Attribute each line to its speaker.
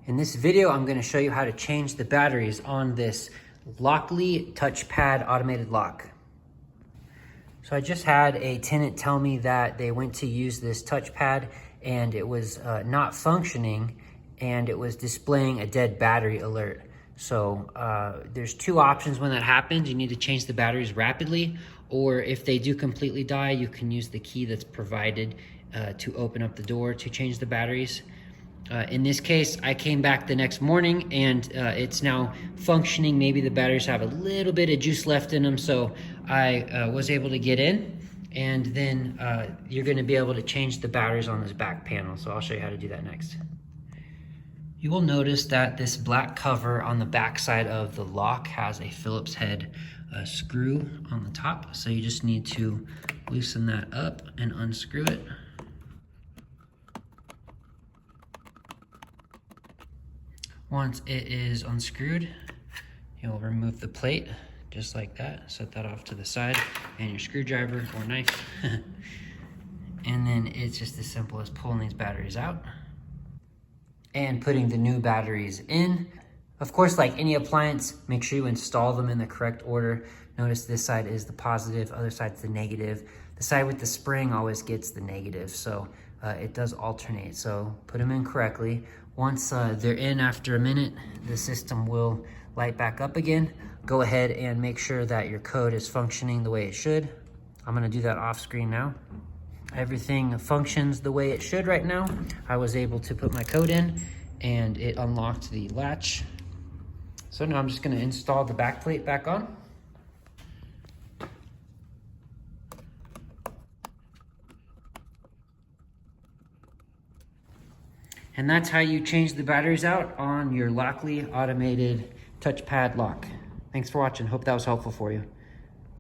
Speaker 1: In this video, I'm going to show you how to change the batteries on this Lockly Touchpad automated lock. So I just had a tenant tell me that they went to use this touchpad and it was not functioning and it was displaying a dead battery alert. So there's two options when that happens. You need to change the batteries rapidly, or if they do completely die, you can use the key that's provided to open up the door to change the batteries. In this case, I came back the next morning and it's now functioning. Maybe the batteries have a little bit of juice left in them, so I was able to get in, and then you're going to be able to change the batteries on this back panel. So I'll show you how to do that next. You will notice that this black cover on the back side of the lock has a Phillips head screw on the top. So you just need to loosen that up and unscrew it. Once it is unscrewed, you'll remove the plate just like that. Set that off to the side, and your screwdriver or knife. And then it's just as simple as pulling these batteries out and putting the new batteries in. Of course, like any appliance, make sure you install them in the correct order. Notice this side is the positive, other side's the negative. The side with the spring always gets the negative, so it does alternate. So put them in correctly. Once they're in after a minute, the system will light back up again. Go ahead and make sure that your code is functioning the way it should. I'm gonna do that off screen now. Everything functions the way it should right now. I was able to put my code in and it unlocked the latch. So now I'm just gonna install the back plate back on. And that's how you change the batteries out on your Lockly automated touchpad lock. Thanks for watching. Hope that was helpful for you.